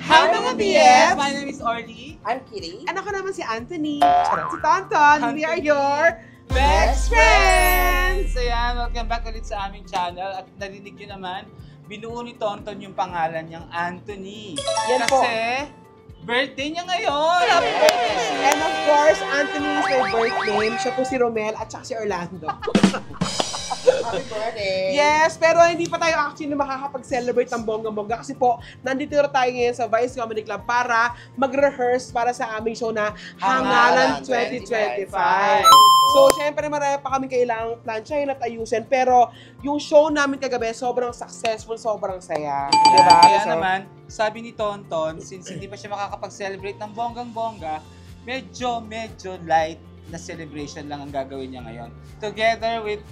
Hi mga BFs! My name is Orly. I'm Kitty. And ako naman si Anthony. Charot, si Tonton. We are your best friends! So yan, welcome back ulit sa aming channel. At narinig nyo naman, binuo ni Tonton yung pangalan niyang Anthony. Yan po. Kasi birthday niya ngayon! Happy birthday! And of course, Anthony is my birth name. Siya po si Romel at saka si Orlando. Happy birthday! Yes, pero hindi pa tayo actually makakapag-celebrate ng bongga-bongga kasi po, nandito na tayo ngayon sa Vice Comedy Club para mag-rehearse para sa aming show na Hangalan 2025. So, syempre marami pa kami kailangang plansyahin at ayusin, pero yung show namin kagabi, sobrang successful, sobrang saya. Diba? Kaya naman, sabi ni Tonton, since hindi pa siya makakapag-celebrate ng bonggang-bongga, medyo light na celebration lang ang gagawin niya ngayon. Together with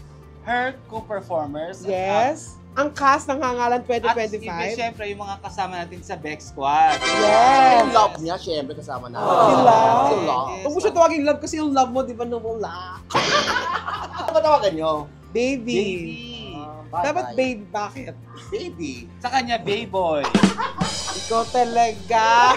her co-performers. Yes. Ang cast ng Hangalan At 2025. syempre, yung mga kasama natin sa Beck Squad. Yes. Yung love niya, syempre kasama na. Si Love. Si Love. Huwag mo siya tawagin love kasi yung love mo, di ba, nawala? Ano ba tawagan nyo? Baby. Dapat Bye-bye. baby, bakit? Baby. Sa kanya, Bayboy. Ikaw talaga.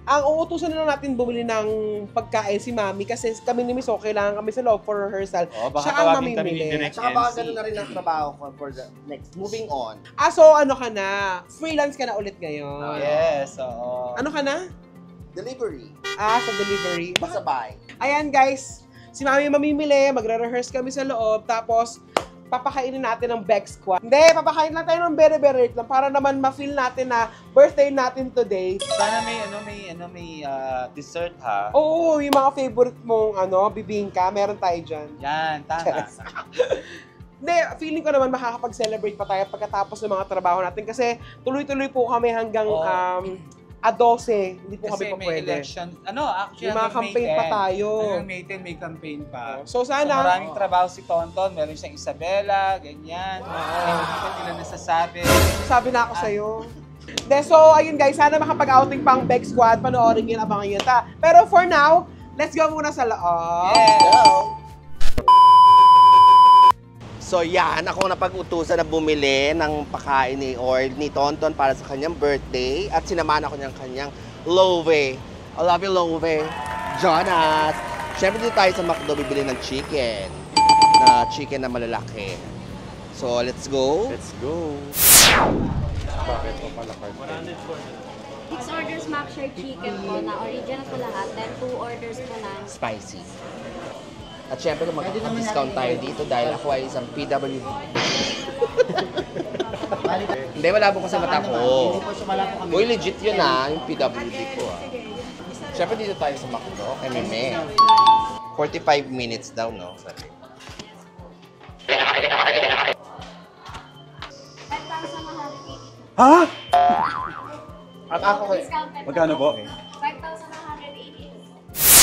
Ang uutusan na lang natin bumili ng pagkain si Mami kasi kami ni Miss O, kailangan kami sa loob for rehearsal. Baka Siya ang tawagin kami ni mamimili. Direk Tsaka baka MC. ganun na rin ang trabaho ko for the next. Moving on. So ano ka na? Freelance ka na ulit ngayon. Yes, oo. Ano ka na? Delivery. Sa delivery. Sabay. Ayan guys, si Mami mamimili, magre-rehearse kami sa loob, tapos papakainin natin ng Beck Squad. Hindi, papakain lang tayo ng very lang para naman ma-feel natin na birthday natin today. Sana may dessert ha. Oo, yung mga favorite mong bibingka, meron tayo dyan. Yan, tama. Hindi, feeling ko naman makakapag-celebrate pa tayo pagkatapos ng mga trabaho natin kasi tuloy-tuloy po kami hanggang 12. Hindi po kami Kasi pa may pwede. election. Actually, May mga hanggang May campaign pa 10. tayo. Hanggang May 10 may campaign pa. So So, sana, maraming trabaho si Tonton. Meron siyang Isabela, ganyan. Hindi ko nila nasasabi. sabi na ako sa'yo. So ayun guys, sana makapag-outing pang Beck Squad, panoorin yun, abangan yun. Pero for now, let's go muna sa loob. Yes! So yan, ako napag-utusan na bumili ng pagkain ni Tonton para sa kanyang birthday at sinamahan ako niyang kanyang Lowe. I love you, Lowe. Jonas. Siyempre dito tayo sa McDo bibili ng chicken. Chicken na malalaki. So let's go. Let's go. Bakit po pala card? 6 orders mac share chicken po na original po lahat, then 2 orders po na Spicy. At syempre mag-discount tayo dito dahil ako ay isang PWD. Hindi, wala po kasi mata ko. Uy, legit yun yung PWD ko Syempre dito tayo sa McDo, MMA. 45 minutes daw, no? Ha? At ako, Magkano po? 5,180.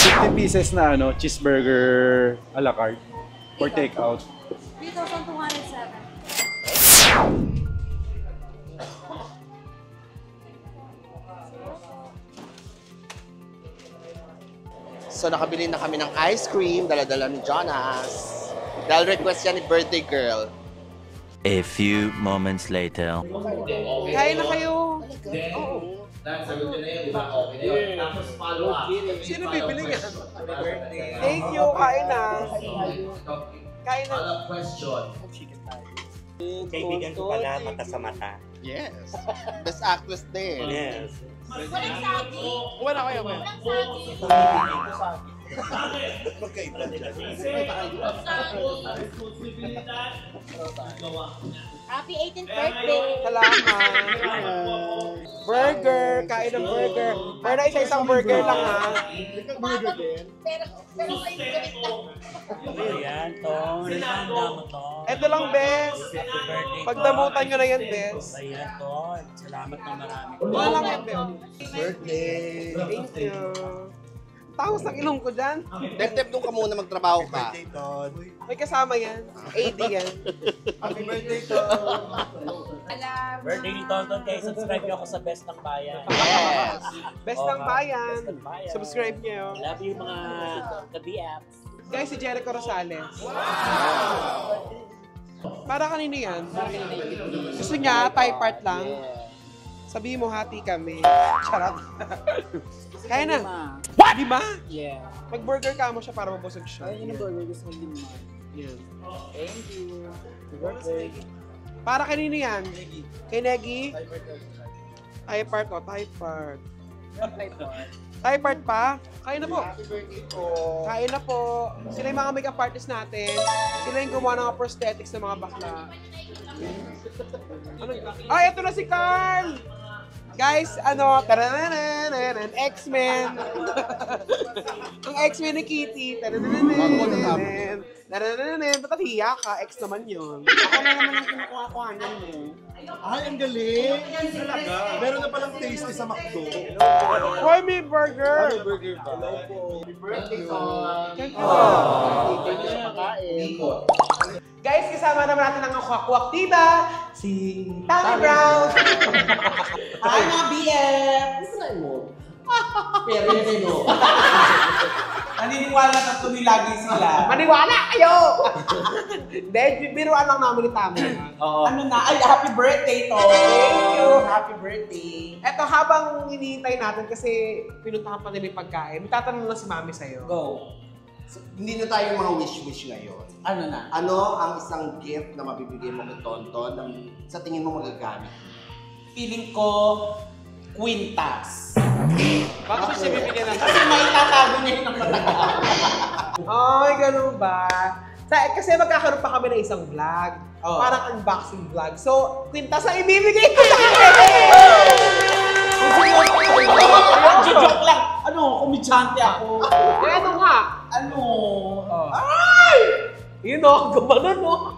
50 pieces na cheeseburger a la carte for takeout. 3,207. so nakabili na kami ng ice cream, dala-dala ni Jonas. Dahil request yan ni birthday girl. A few moments later. Kain na kayo. Sino bibili yan? Thank you, kain na. Kain na. Kaibigan ko pala, mata sa mata. Yes. Best actress din. Yes. Wala kayo. Happy 18th birthday! Salamat. Burger. Kain ng burger. Pero na isa-isang burger lang Ayan, Ton. Handa mo, Ton. Ito lang, Bes. Happy birthday, Pagdamutan Ton. nyo na yan, Bes. Ayan, Ton. Salamat ng marami. Wala lang yan, Bes. Birthday. Thank you. Tawas ng ilong ko dyan. Dep, doon ka muna magtrabaho ka. Ton. May kasama yan. AD yan. Birthday ni Tonton kayo. Subscribe niyo ako sa Best ng Bayan. Yes. Best ng bayan. Best ng Bayan. Subscribe nyo. Love you mga ka-BFs. Guys, si Jericho Rosales. Para kanino yan? Gusto niya, Thai part lang. Sabihin mo, hati kami. Charot. Kaya na. 5? Yeah. Mag-burger ka mo siya para mabusog siya. Ay, yung burger gusto mo 5. Yan. Thank you. Para kanino yan? Kay Negi? Thai part ko, Thai part. Thai part pa? Kain na po. Happy birthday po. Kain na po. Sila yung mga makeup artists natin. Sila yung gumawa ng mga prosthetics ng mga bakla. Ay, ito na si Carl! Guys, tarananan, X-Men. Ang X-Men ni Kitty. Tarananan. Ba't hiya ka? X naman yun. Ako na naman ang kinukuha-kuhanan mo. Ay, ang galing! Meron na palang tasty sa McDo. Hoy, may burger! Burger ba? Hello po. Happy birthday po. Thank you. Guys, kasama naman natin ang kuwak-kuwak diba? Si Tammy Brown! Hi mga BF! Gusto mo? Pero yun mo. Naniniwala na lagi sila. Maniwala kayo! Hindi, biruan lang namin ni Tammy. Ano na? Ay, happy birthday to! Thank you! Happy birthday! Eto, habang hinihintay natin kasi pinuntahan pa nila yung pagkain, may tatanong na si Mami sa'yo. Go! Hindi na tayo mga wish-wish ngayon. Ano na? Ano ang isang gift na mabibigay mo kay Tonton na sa tingin mo magagamit? Feeling ko, kwintas. Bakit siya bibigyan ng Kasi may tatago niya yun ng matagal. Ay, ganun ba? Kasi magkakaroon pa kami ng isang vlog. Oh. Parang unboxing vlog. So, kwintas ang ibibigay ko sa akin! Joke lang. Ano, komedyante ako. Eh, ano nga? Ano? Ay! Yun o, gumanon o.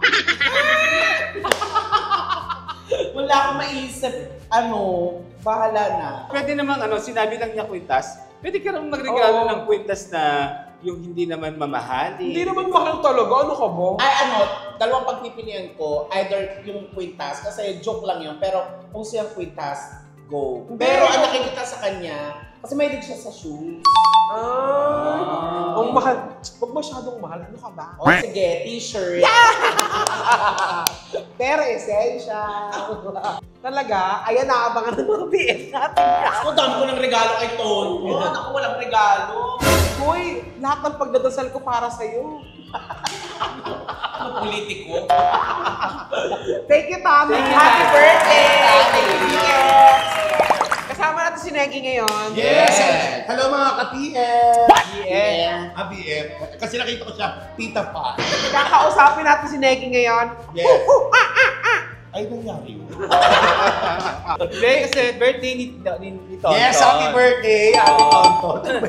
Wala akong maisip. Ano, bahala na. Pwede namang sinabi lang niya kwintas. Pwede ka naman magregalo ng kwintas na yung hindi naman mamahali. Hindi naman mahal talaga. Ano ka mo? Ay, dalawang pagpipilian ko, either yung kwintas, kasi joke lang yun, pero kung siyang kwintas, go. Pero ang nakikita sa kanya, kasi mahilig siya sa shoes. Ang mahal. Huwag masyadong mahal. Ano ka ba? O sige, t-shirt. Pero essential. Talaga, ayan naabangan ng mga BF natin. Ako, dami ko ng regalo kay Ton. Ako, walang regalo. Hoy, lahat ng pagdadasal ko para sa'yo. Ano politiko? Thank you, Tommy. Happy birthday! Thank you. Kasama natin si Negi ngayon. Yes! Hello mga ka-TF! Yeah. BF. Kasi nakita ko siya, tita pa. Kakausapin natin si Negi ngayon. Yes. Ay, nangyari yun. Hindi, kasi birthday ni Tonton. Yes, happy birthday! Happy Tonton.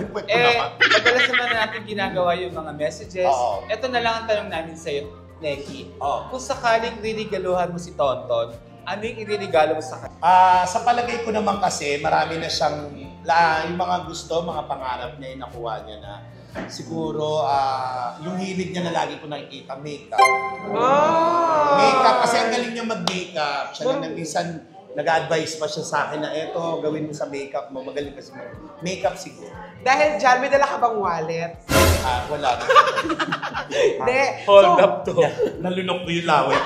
Madalas naman natin ginagawa yung mga messages. Oo. Ito na lang ang tanong namin sa'yo, Neki. Oo. Kung sakaling rinigaluhan mo si Tonton, ano yung iririgalo mo sa kanya? Sa palagay ko naman kasi, marami na siyang, yung mga gusto, mga pangarap niya, yung nakuha niya na. Siguro, yung hilig niya na lagi ko nakikita, makeup. Makeup, kasi ang galing niya mag-makeup. Siya na minsan, nag-advise pa siya sa akin na eto, gawin mo sa makeup mo, magaling kasi mo. Makeup siguro. Dahil dyan, may dala ka bang wallet? Wala na. Hindi. Hold up to. Nalunok ko yung lawet.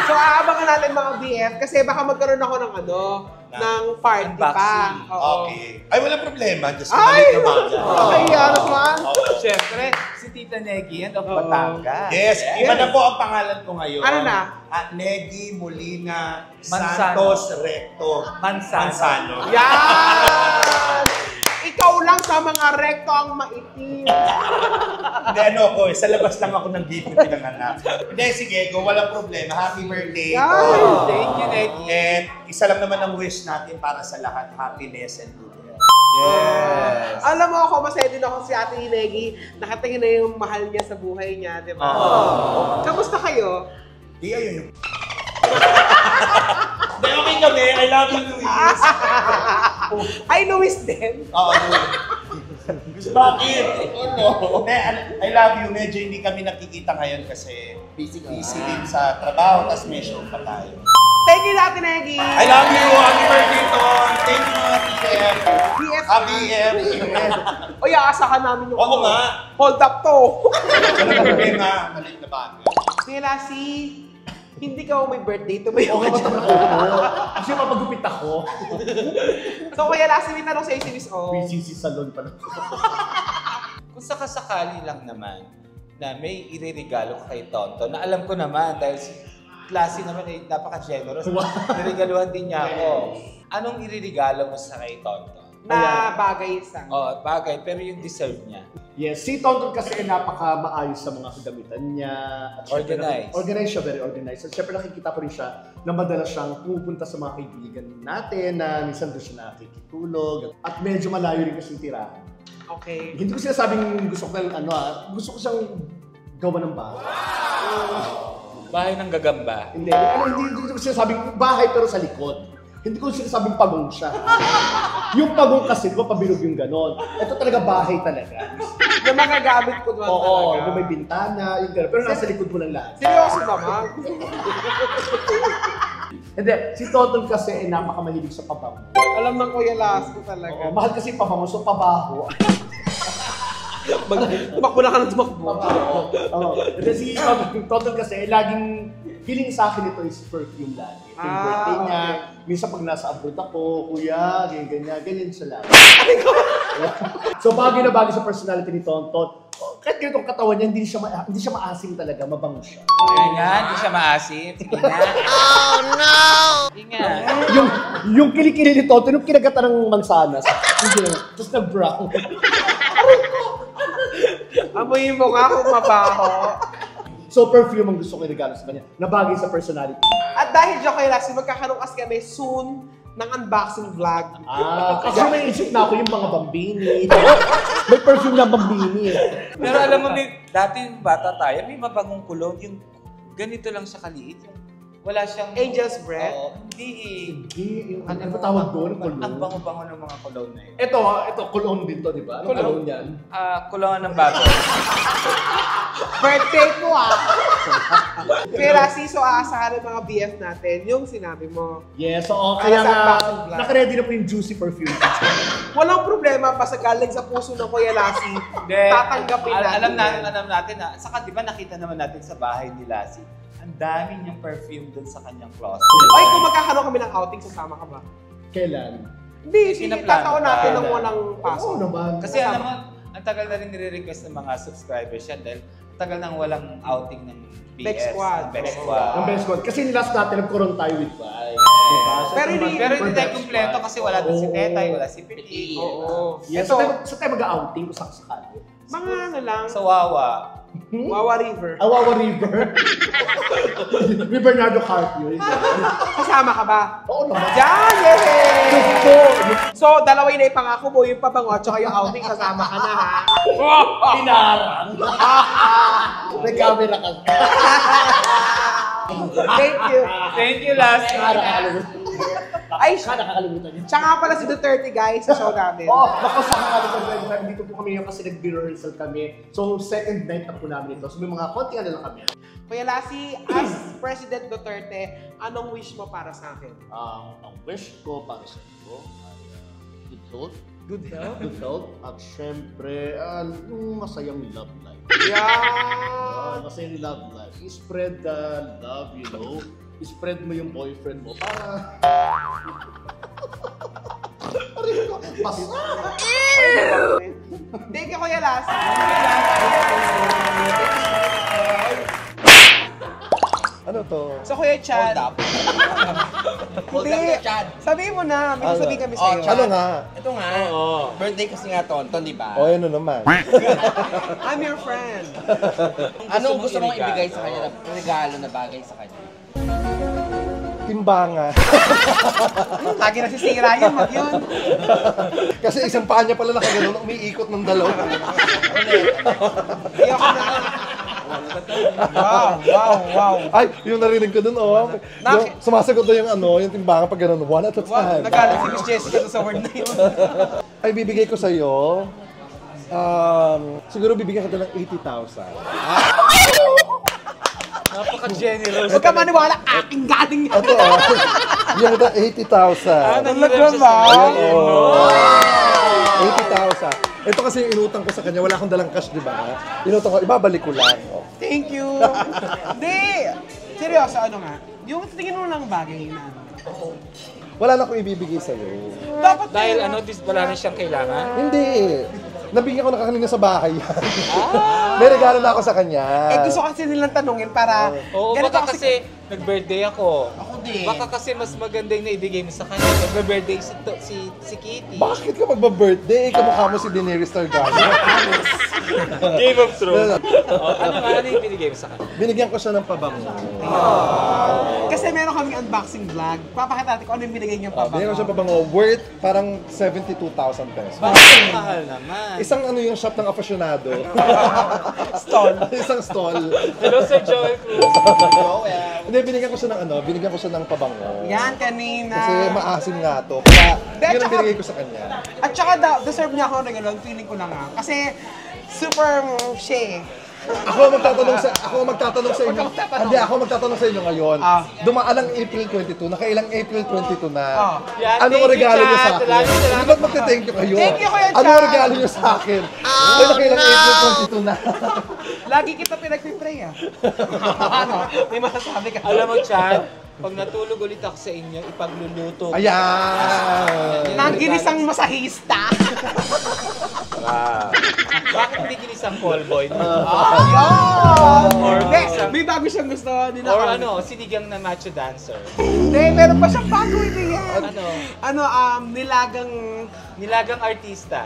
So, aabangan natin mga BF kasi baka magkaroon ako ng ng party pa. Oo. Okay. Ay, walang problema. Just Ay! naman. Kaya naman. Siyempre, si Tita Neki yan of Batangas. Yes, iba na po ang pangalan ko ngayon. Ano na? Negi Molina Manzano. Santos Recto Manzano. Yan! Ikaw lang sa mga recto ang maitim. Hindi, sa labas lang ako ng gate na pinanganak. Hindi, sige, go, walang problema. Happy birthday. Yan! Thank you, Neki. And isa lang naman ang wish natin para sa lahat, happiness and good health. Yes. Alam mo ako, masaya din ako si Ate Negi. Nakatingin na yung mahal niya sa buhay niya, di ba? Kamusta kayo? Di, ayun yung... Hindi, okay kami. I love you, Luis. Ay, Luis din. Oo, bakit? I love you. Medyo hindi kami nakikita ngayon kasi busy din sa trabaho, tapos may show pa tayo. Thank you, Ate Negi. I love you. Happy birthday, Ton. Thank you, TF. BF. BF. O, aasakan namin yung Oo nga. hold up to. Walang problema. Malit na bagay. Sila si hindi ka may birthday, tumayo Okay, ka dyan. Kasi mapagupit ako. So kaya last may tanong sa'yo si Miss O. PCC salon pa na. Kung sakasakali lang naman na may ireregalo ka kay Tonton, na alam ko naman dahil si Classy naman ay napaka-generous. Niregaluhan din niya ako. Anong ireregalo mo sa kay Tonton? Na bagay sa. Oh, bagay, pero yung deserve niya. Yes, si Tonton kasi ay napaka-maayos sa mga kagamitan niya. At syempre, Organized. Organized siya, very organized. At syempre nakikita ko rin siya na madalas siyang pupunta sa mga kaibigan natin na minsan doon siya nakikitulog. At medyo malayo rin kasi tirahan. Okay. Hindi ko sinasabing gusto ko ng gusto ko siyang gawa ng bahay. Bahay ng gagamba. Hindi ko sinasabing bahay pero sa likod. Hindi ko sinasabing pagong siya. Yung pagong kasi, di ba, pabilog yung ganon. Ito talaga bahay talaga. Na magagamit ko doon Oo, talaga. may bintana, yung gano'n. Pero nasa likod mo lang lahat. Seryoso naman. Hindi, si Tonton kasi ay napakamahilig sa pabango. Alam ng Kuya Lasko talaga. Oo, mahal kasi pabango, so pabaho. Tumakbo na ka ng tumakbo. Oo. Kasi si Tonton kasi, laging feeling sa akin ito is perfume lagi. Yung birthday niya, minsan pag nasa abroad ako, kuya, ganyan siya lang. So bagay na bagay sa personality ni Tonton. Kahit ganitong katawan niya, hindi siya maasim talaga, mabango siya. Ayun nga, hindi siya maasim. Sige na. Oh no! Sige nga. Yung kilikili ni Tonton, yung kinagatan ng mansanas, tapos nag-brown. Amoy mo nga kung mabaho. So perfume ang gusto ko i-regalo sa kanya, na bagay sa personality. At dahil dyan Kuya Lasko, magkakaroon kami soon ng unboxing vlog. Kasi may isip na ako yung mga bambini. May perfume na bambini eh. Pero alam mo, dati yung bata tayo, may mabagong cologne. Yung ganito lang siya kaliit. Yung wala siyang... Angel's Breath? Oo, hindi eh. Hindi, yung ano ba tawag doon? Cologne? Ang bango-bango ng mga cologne na yun. Ito, cologne din to, di ba? Anong cologne yan? Cologne ng bago. Birthday ko Kuya Lassie, so aasahan ng mga BF natin yung sinabi mo. Yes, so Para kaya sa nga, unboxing vlog. nakaready na po yung juicy perfume. Walang problema, basta galing sa puso ng Kuya Lassie, tatanggapin natin. Alam natin na. Saka di ba nakita naman natin sa bahay ni Lassie, ang dami niyang perfume doon sa kanyang closet. Ay, kung magkakaroon kami ng outing, sasama ka ba? Kailan? Hindi, Pinaplano tataon natin pa. ng walang pasok. Oo naman. Kasi alam mo, ang tagal na rin nire-request ng mga subscribers yan dahil ang tagal nang walang outing ng BS. Bex Squad. Bex Squad. Ang best one. Kasi last natin, nagkaroon tayo with Vice. Diba? So, Pero ito hindi- naman, Pero hindi tayo kumpleto kasi wala doon si Oo. Tetay, wala si Petit. Oo. Yes, Ito, sa tayo mag-outing, kung sakasakali. mga ano lang, Sa Wawa. Wawa River. Awawa River. Ni Bernardo Carpio. Kasama ka ba? Oo naman. Diyan! Yay! Gusto! So, dalawa yung naipangako mo, yung pabango at saka yung outing, kasama ka na ha. Pinarang! May camera ka. Thank you. Thank you, Lassie. Nakakalimutan. Ay, Nakakalimutan yun. siya nga pala si Duterte guys sa show namin. Oh, nakasakalimutan. Dito po kami ngayon kasi nag-rehearsal kami. So, second night na po namin ito. So, may mga konti lang kami. Kuya Lassie, as President Duterte, anong wish mo para sa akin? Ang wish ko para sa iyo ay good health. Good health? Good health. At syempre, yung masayang love life. Yan! Masayang love life. I-spread the love, you know. I-spread mo yung boyfriend mo para... Basta! Thank you, Kuya Lassie. Ano to? So, Kuya Chad. Hold up. Hold Hindi. up na, Chad. Sabihin mo na, may sasabihin kami Oh, sa'yo. Chad. Ano nga? Ito nga. Birthday kasi nga Tonton, di ba? O, ano naman. I'm your friend. Anong gusto mong ibigay sa kanya na regalo na bagay sa kanya? Timbangan. Lagi nasisira yun, mag yun. Kasi isang paa niya pala nakaganon, umiikot ng dalawa. Ayoko na. Wow. Ay, yung narinig ko dun, oh. Yung, sumasagot na yung ano, yung timbangan pag gano'n, one at a time. Nagalit si Miss Jessica sa word na yun. Ay, bibigay ko sa'yo, siguro bibigyan kita ng 80,000. Napaka-generous. Huwag ka maniwala, aking galing yan. Ito, bibigyan kita 80,000. Talaga ba? Ayan, oh. 80,000. Ito kasi yung inutang ko sa kanya, wala akong dalang cash, di ba? Inutang ko, ibabalik ko lang. Oh. Thank you. Hindi. Seryoso, ano nga? Yung tingin mo lang bagay na. Wala na akong ibibigay sa'yo. Dapat Dahil wala na siyang kailangan? Hindi. Nabigyan ko na kanina sa bahay yan. May regalo na ako sa kanya. Gusto kasi nilang tanungin para... Oo, ganito baka kasi nag-birthday ako. Ako din. Baka kasi mas maganda yung naibigay mo sa kanya. Nag-birthday si Kitty. Bakit ka magba-birthday? Kamukha mo si Daenerys Targaryen. Game of Thrones. Ano yung binigay mo sa kanya? Binigyan ko siya ng pabango. Kasi meron kaming unboxing vlog. Papakita natin kung ano yung binigay niyang pabango. Binigyan ko siya ng pabango. Worth parang 72,000 pesos. Bakit mahal naman? Isang yung shop ng aficionado. Stall. Isang stall. Hello, Sir Joel Cruz. Hindi, binigyan ko siya ng pabango. Yan, kanina. Kasi maasim nga to. Kaya yun ang tsaka- binigay ko sa kanya. At saka deserve niya ako ng regalo. Feeling ko na nga. Kasi super siya eh. Ako ang magtatanong sa inyo. Hindi, ako magtatanong sa inyo ngayon. Dumaan ang April 22, nakailang April 22 na. Yan, Anong thank you, regalo niyo Chad. sa akin? Maraming salamat. Hindi ba't magte-thank you kayo? Thank you, Kuya Chad. Anong regalo niyo sa akin? Ay, nakailang April 22 na. Lagi kita pinag-pray ah. Ano? May masasabi ka. Alam mo, Chad, pag natulog ulit ako sa inyo, ipagluluto. Ayan! Nang ginisang masahista. Bakit hindi ginisang call boy? Or may bago siyang gusto. Or sinigang na macho dancer. Hindi, meron pa siyang bago ito yan. Ano? Nilagang artista.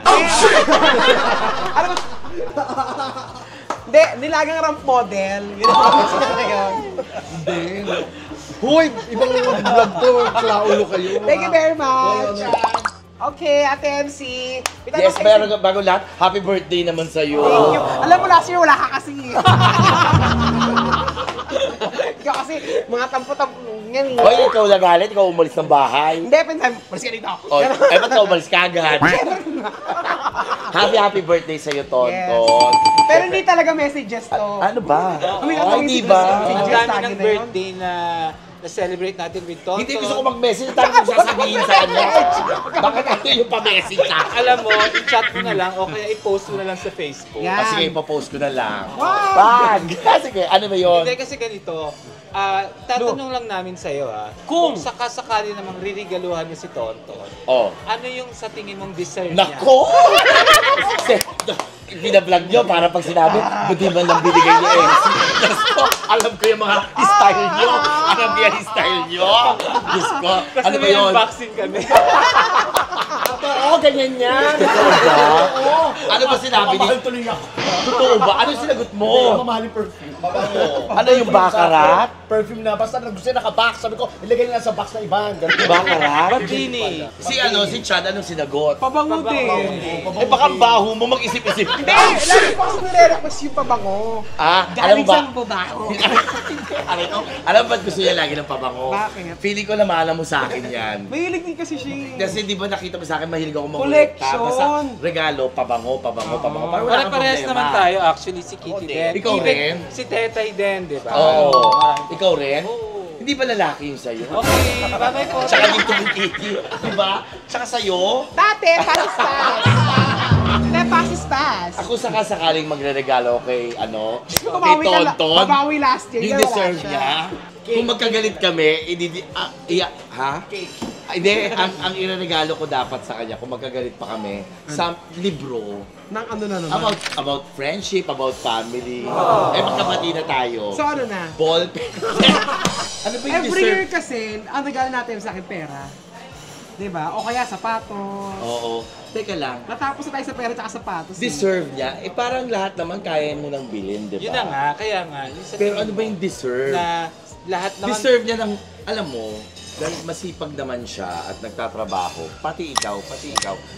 Ano ba? Hindi, nilagang ramp model. Yun ang gusto niya yun. Hindi. Huy! Ibang vlog to. Klaulo kayo. Thank you very much. Okay, Ate MC. Yes, bago lahat, happy birthday naman sa'yo. Thank you. Alam mo, last year wala ka kasi. Ikaw kasi, mga tampo-tampo yan. Hoy, ikaw nagalit, ikaw umalis ng bahay. Hindi, pinsan, malis ka dito. Oh, ba't ka umalis ka agad? Happy birthday sa'yo, Tonton. Pero hindi talaga messages to. Ano ba? Hindi ba? Ang dami ng birthday na na-celebrate natin with Tonton. Hindi gusto ko mag-message, tayo kung sasabihin sa kanya. Bakit ako yung pa-message sa akin? Alam mo, i-chat mo na lang o kaya i-post mo na lang sa Facebook. Yan. Sige, ipopost ko na lang. Wag! Sige, ano ba yun? Hindi kasi ganito, tatanong lang namin sa'yo kung sakasakali namang ririgaluhan mo si Tonton, ano yung sa tingin mong deserve niya? Nako! Binablog nyo para pag sinabi, buti man lang binigay niyo eh. Diyos ko, alam ko yung mga style nyo. Alam ko yung style nyo. Diyos ko, Kasi ano ba may yun? unboxing kami. Oo, ganyan yan. Totoo ba? Ano ba sinabi ni? Mamahal tuloy ako. Totoo ba? Ano yung sinagot mo? Mamahalin perfume. Ano yung bakarat? Perfume na. Basta gusto niya naka-box. Sabi ko, ilagay niya sa box na iba. Bakarat? Batini. Si Chad, anong sinagot? Pabango din. Eh baka baho mo mag-isip-isip. Hindi, lagi ko kasi nire-request yung pabango. Alam Galing mo ba? siyang babaho. Alam mo ba't gusto niya lagi ng pabango? Bakit? Feeling ko na mahal mo sa akin yan. Mahilig din kasi siya. Kasi di ba nakita mo sa akin, mahilig ako Collection. Basta regalo, pabango. Parang wala kang Pare-parehas problema. naman tayo actually, si Kitty din. Ikaw Even rin? Si Tetay din, di ba? Oo. Marami. Ikaw rin? Oo. Hindi ba lalaki yung sa'yo? Okay, bye-bye po. Tsaka dito kay Kitty. Di ba? Tsaka sa'yo? Dati, pasis-pas. Hindi, pasis-pas. Ako sakasakaling magre-regalo kay kay Bumawi ka Tonton. babawi last year. Yung wala deserve siya. niya. Kung magkagalit kami, Hindi, ang ireregalo ko dapat sa kanya kung magkagalit pa kami, sa libro. Nang ano na naman? About friendship, about family. Magkapati na tayo. So ano na? Ball pen. Ano ba yung Every year deserve? kasi, ang regalo natin sa akin pera. Diba? O kaya sapatos. Oo. Teka lang. Natapos na tayo sa pera at sapatos. Deserve niya? Parang lahat naman kaya mo nang bilhin, di ba? Yun na nga, kaya nga. Yung sa Pero tingin ano ba yung deserve? na lahat naman... Deserve niya ng, alam mo, dahil masipag naman siya at nagtatrabaho, pati ikaw,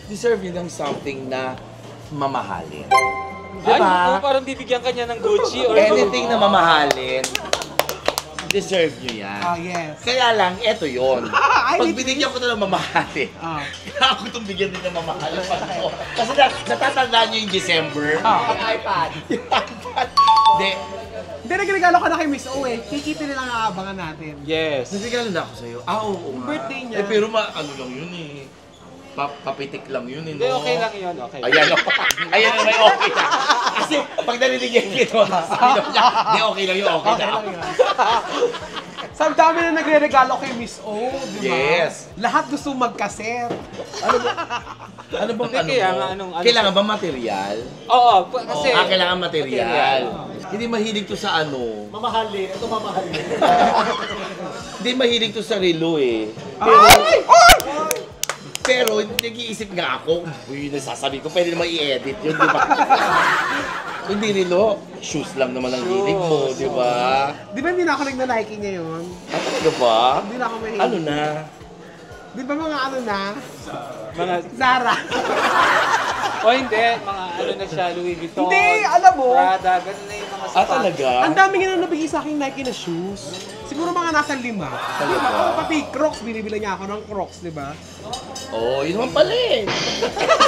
deserve niya ng something na mamahalin. Ay, Diba? parang bibigyan kanya ng Gucci or... Anything na mamahalin, deserve niyo yan. Oh, yes. Kaya lang, eto yun. Ay, Pag binigyan ko na ng mamahalin, kaya ako itong bigyan din ng mamahalin. Kasi natatandaan niyo yung December. Ang iPad. Yung iPad. Hindi, nagregalo ka na kay Miss O eh. Kikita nilang aabangan natin. Yes. Nagregalo na ako sa'yo. Oo nga. Birthday niya. Pero ano lang yun eh. papitik lang yun, Hindi, okay lang yun. Okay. Ayan, ayan na may okay na. Kasi pag narinig yung ito, sabi niya, hindi okay lang yun, okay na. Sa dami na nagre-regalo kay Miss O, di ba? Yes. Lahat gusto magkaser. Ano bang Hindi, kaya nga, anong- Kailangan ba material? Oo, kasi... Kailangan material. Hindi mahilig to sa ano. Mamahalin. Ito mamahalin. Hindi mahilig to sa relo eh. Pero nag-iisip nga ako, uy, nasasabi ko, pwede naman i-edit yun, di ba? Hindi relo, shoes lang naman ang hilig mo, di ba? Di ba hindi na ako nagna-Nike ngayon? Talaga ba? Hindi na ako mahilig. Ano na? Di ba mga ano na? Mga... Zara. O hindi, mga ano na siya, Louis Vuitton. Hindi, alam mo. Prada, ganun na yung mga sapatos. Talaga? Ang dami nga na nabigay sa akin Nike na shoes. Siguro mga nasa 5. Talaga? Oo, pati Crocs, binibili niya ako ng Crocs, di ba? Oo, yun naman pala eh.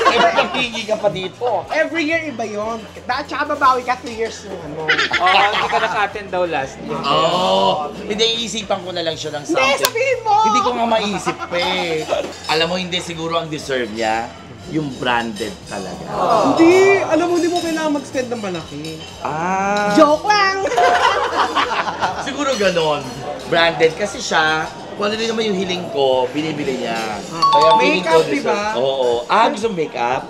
Napapigi ka pa dito. Every year iba yun. Tsaka babawi ka 3 years yung ano. Oo, hindi ka naka-attend daw last year. Oo. Hindi, iisipan ko na lang siya ng something. Hindi, sabihin mo! Hindi ko nga maisip pa eh. Alam mo, hindi siguro ang deserve niya yung branded talaga. Hindi! Alam mo, hindi mo kailangan mag-spend ng malaki. Joke lang! Siguro ganon. Branded kasi siya, kung ano rin naman yung hiling ko, binibili niya. Kaya feeling ko Makeup, di ba? Oo. Gusto mo makeup?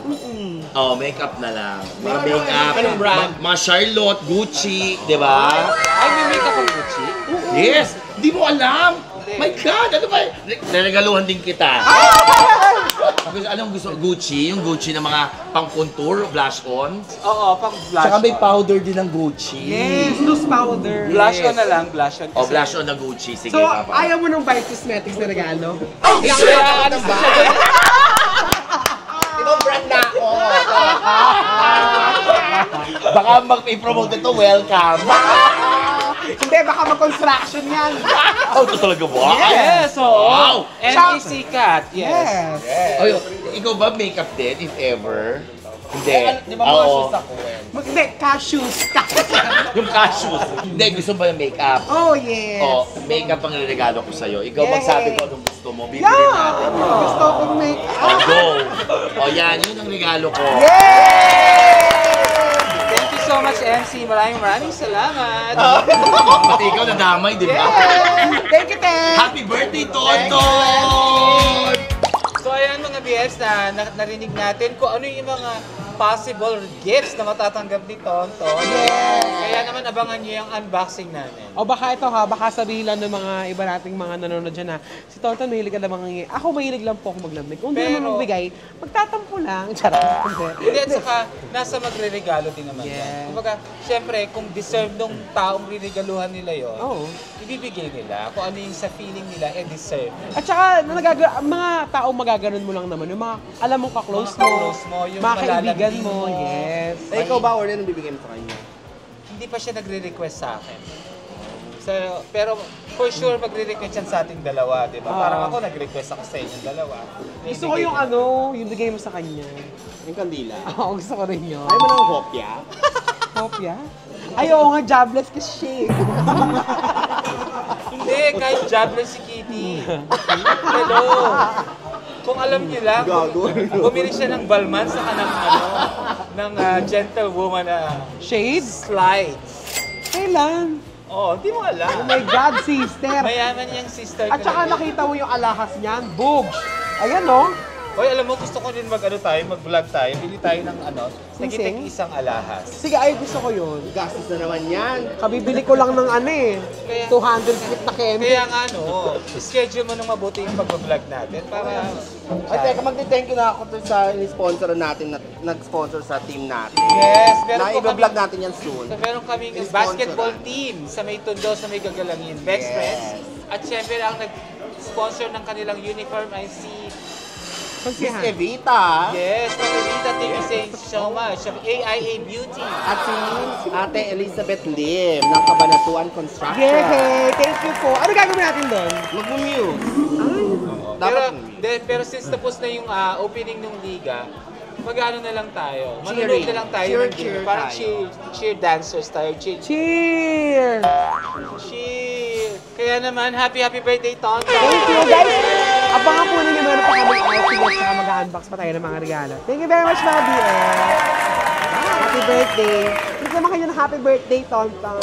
Oo, makeup na lang. Mga makeup. Anong brand? Mga Charlotte, Gucci, di ba? Ay, may makeup ang Gucci? Yes! Di mo alam! My God! Ano ba? Naregaluhan din kita. Anong gusto? Gucci? Yung Gucci na mga pang-contour, blush on? Oo, pang blush Tsaka may on. powder din ng Gucci. Yes, loose powder. Blush on na lang, blush on. O, blush on na Gucci. Sige, So, papa. ayaw mo ng Vice Cosmetics na regalo? Ano ba? Ibang brand na ako. Baka mag-promote ito, welcome. Hindi, baka mag-construction yan. Oh, ito talaga ba? Yes, oo. Wow! NEC Cat, yes. Ay, ikaw ba makeup din, if ever? Hindi. Di ba mga shoes ako Hindi, cashews. Yung cashews. Hindi, gusto ba yung makeup? Oh, yes. O, makeup ang regalo ko sa'yo. Ikaw Yes. magsabi ko anong gusto mo. Bibili Yeah! natin. Gusto kong make O, go! O, yan. Yun ang regalo ko. Thank you so much, MC. Maraming salamat. Pati ikaw nadamay, di ba? Thank you, Ted. Happy birthday, Tonton! So ayan mga BFs na narinig natin kung ano yung mga possible gifts na matatanggap ni Tonton. Yes. Kaya naman abangan nyo yung unboxing namin. O baka ito ha, baka sabihin lang ng mga iba nating mga nanonood dyan na si Tonton mahilig ka lang mga ako mahilig lang po ako maglamig. Kung hindi naman magbigay, magtatampo lang. Charot. Hindi, at saka nasa magre-regalo din naman yan. Yeah. Kumbaga, syempre, kung deserve nung taong riregaluhan nila yon, ibibigay nila. Kung ano yung sa feeling nila, deserve. At saka, mga taong magaganon mo lang naman, yung mga alam mong ka-close Mga ka-close mo, yung mga kaibigan malalambing mo, mo. yes. Eh, ikaw ba, Orlin, ang bibigyan mo sa kanya? Hindi pa siya nagre-request sa akin. So, pero for sure magre-request yan sa ating dalawa, di ba? Parang ako nag-request ako sa inyong dalawa. Gusto ko yung yung bigay mo sa kanya. Yung kandila. Oo, gusto ko rin yun. Ayaw mo ng hopya? Hopya? Ay, oo nga, jobless kasi siya eh. Hindi, kahit jobless si Kitty. Hello. Kung alam niyo lang, bumili siya ng Balman sa ng gentlewoman na Shades? slides. Kailan? Oh, hindi mo alam. Oh my God, sister! Mayaman niyang sister. At saka nakita mo yung alahas niyan, boobs! Ayan no? Hoy, alam mo, gusto ko rin mag-vlog tayo. Bili tayo ng nagitig isang alahas. Sige, ay gusto ko yun. Gastos na naman yan. Kabibili ko lang ng 200 feet na candy. Kaya nga schedule mo nang mabuti yung pag-vlog natin para... Ay, teka, magti-thank you na ako sa sponsor natin, nag-sponsor sa team natin. Yes, meron po i-vlog natin yan soon. So, meron kaming basketball team sa may Tondo, sa may Gagalangin, Best Friends. At syempre, ang nag-sponsor ng kanilang uniform ay si Miss Evita. Yes, Miss Evita, thank you so much. Of AIA Beauty. At si Ate Elizabeth Lim ng Cabanatuan Construction. Yay! Thank you po. Ano gagawin natin doon? Mag-muse. Pero since tapos na yung opening ng liga, mag-ano na lang tayo. Manonood Cheering. na lang tayo. Cheer Parang tayo. cheer dancers tayo. Cheer! Cheer! Kaya naman, happy birthday, Tonton! Thank you guys! Abangan po ninyo, meron pa kami outing at saka mag-unbox pa tayo ng mga regalo. Thank you very much, mga BS. Happy birthday. Please naman kayo ng happy birthday, Tonton.